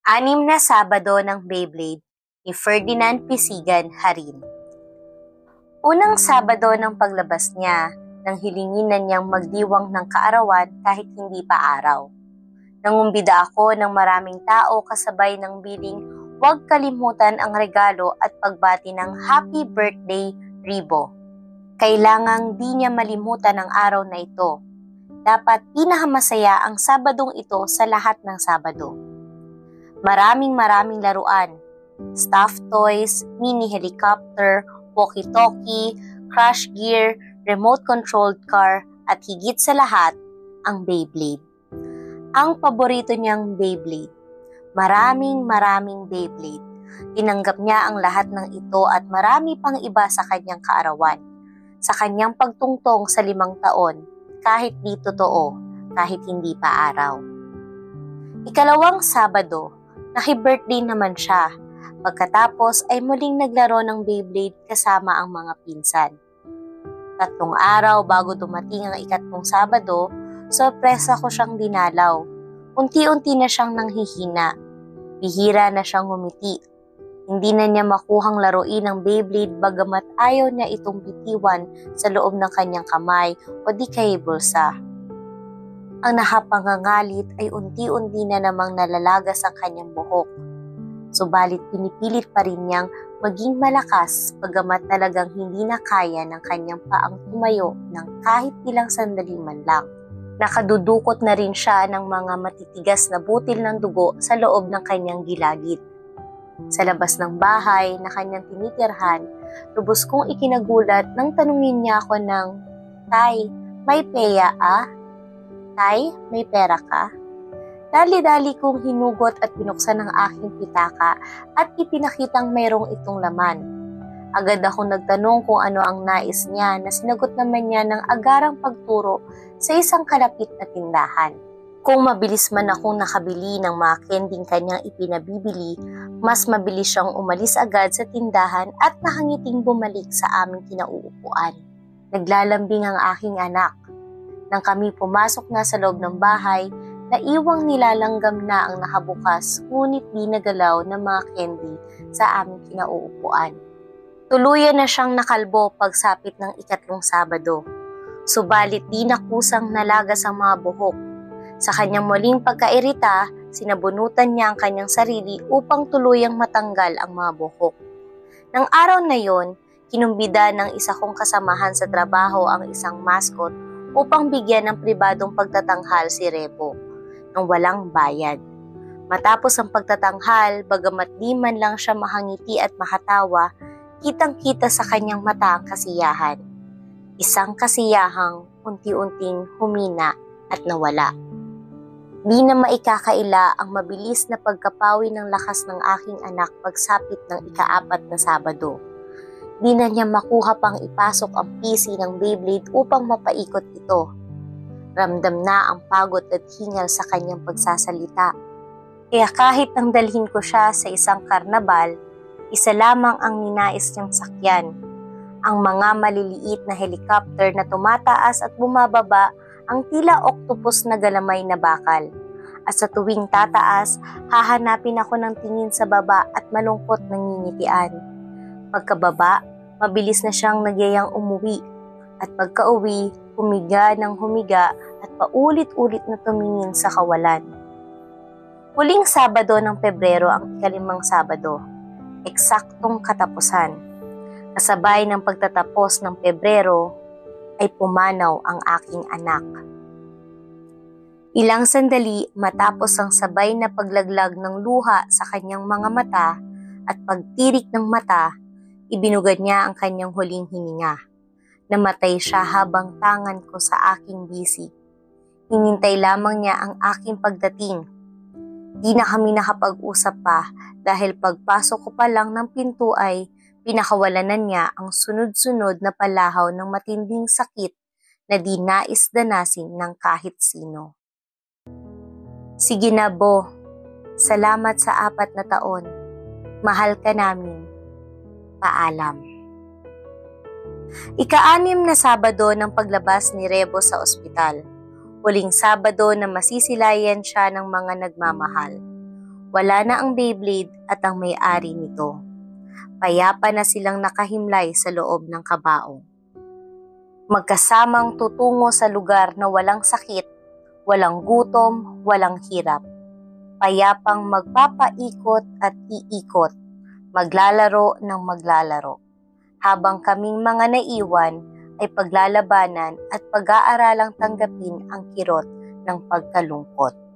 Anim na Sabado ng Beyblade ni Ferdinand Pisigan Harin. Unang Sabado ng paglabas niya, nang hilingin na niyang magdiwang ng kaarawan kahit hindi pa araw. Nangumbida ako ng maraming tao kasabay ng biling huwag kalimutan ang regalo at pagbati ng Happy Birthday, Rebo. Kailangang di niya malimutan ang araw na ito. Dapat pinakamasaya ang Sabadong ito sa lahat ng Sabado. Maraming laruan, stuffed toys, mini helicopter, walkie-talkie, crash gear, remote-controlled car, at higit sa lahat, ang Beyblade. Ang paborito niyang Beyblade. Maraming Beyblade. Tinanggap niya ang lahat ng ito at marami pang iba sa kanyang kaarawan. Sa kanyang pagtungtong sa 5 taon, kahit di totoo, kahit hindi pa araw. Ikalawang Sabado, naki-birthday naman siya. Pagkatapos ay muling naglaro ng Beyblade kasama ang mga pinsan. 3 araw bago dumating ang ikatlong Sabado, sorpresa ko siyang dinalaw. Unti-unti na siyang nanghihina. Bihira na siyang ngumiti. Hindi na niya makuhang laruin ang Beyblade bagamat ayaw niya itong bitiwan sa loob ng kanyang kamay o di kay bulsa. Ang nakapangangalit ay unti-unti na namang nalalagas ang kanyang buhok. Subalit pinipilit pa rin niyang maging malakas bagamat talagang hindi na kaya ng kanyang paang tumayo ng kahit ilang sandali man lang. Nakadudukot na rin siya ng mga matitigas na butil ng dugo sa loob ng kanyang gilagid. Sa labas ng bahay na kanyang tinitirhan, lubos kong ikinagulat nang tanungin niya ako ng, "Tay, may peya ah? Tay, may pera ka?" Dali-dali kong hinugot at binuksan ang aking pitaka at ipinakitang mayroong itong laman. Agad akong nagtanong kung ano ang nais niya na sinagot naman niya ng agarang pagturo sa isang kalapit na tindahan. Kung mabilis man akong nakabili ng mga kending kanyang ipinabibili, mas mabilis siyang umalis agad sa tindahan at nakangiting bumalik sa aming kinauupuan. Naglalambing ang aking anak. Nang kami pumasok na sa loob ng bahay, naiwang nilalanggam na ang nakabukas ngunit di nagalaw ng mga candy sa aming kinauupuan. Tuluyan na siyang nakalbo pagsapit ng ikatlong Sabado. Subalit di nakusang nalagas ang mga buhok. Sa kanyang muling pagkairita, sinabunutan niya ang kanyang sarili upang tuluyang matanggal ang mga buhok. Nang araw na yon, kinumbida ng isa kong kasamahan sa trabaho ang isang mascot upang bigyan ng pribadong pagtatanghal si Rebo nang walang bayad. Matapos ang pagtatanghal, bagamat di man lang siya mahangiti at makatawa, kitang-kita sa kanyang mata ang kasiyahan. Isang kasiyahang unti-unting humina at nawala. Di na maikakaila ang mabilis na pagkapawi ng lakas ng aking anak pagsapit ng ika-4 na Sabado. Di na niya makuha pang ipasok ang PC ng Beyblade upang mapaikot ito. Ramdam na ang pagod at hingal sa kanyang pagsasalita. Kaya kahit ang dalhin ko siya sa isang karnabal, isa lamang ang ninais niyang sakyan. Ang mga maliliit na helicopter na tumataas at bumababa ang tila octopus na galamay na bakal. At sa tuwing tataas, hahanapin ako ng tingin sa baba at malungkot nangingitian. Pagkababa, mabilis na siyang nagyayang umuwi. At pagka-uwi, humiga ng humiga at paulit-ulit na tumingin sa kawalan. Huling Sabado ng Pebrero ang ika-5 Sabado. Eksaktong katapusan. Kasabay ng pagtatapos ng Pebrero, ay pumanaw ang aking anak. Ilang sandali matapos ang sabay na paglaglag ng luha sa kanyang mga mata at pagtirik ng mata, ibinugad niya ang kanyang huling hininga. Namatay siya habang tangan ko sa aking bisig. Hinintay lamang niya ang aking pagdating. Di na kami nakapag-usap pa dahil pagpasok ko pa lang ng pinto ay pinakawalanan niya ang sunod-sunod na palahaw ng matinding sakit na di nais danasin ng kahit sino. Sige na, Bo. Salamat sa 4 na taon. Mahal ka namin. Paalam. Ika-6 na Sabado ng paglabas ni Rebo sa ospital. Huling Sabado na masisilayan siya ng mga nagmamahal. Wala na ang Beyblade at ang may-ari nito. Payapa na silang nakahimlay sa loob ng kabaong. Magkasamang tutungo sa lugar na walang sakit, walang gutom, walang hirap. Payapang magpapaikot at iikot, maglalaro ng maglalaro. Habang kaming mga naiwan ay paglalabanan at pag-aaralang tanggapin ang kirot ng pagkalungkot.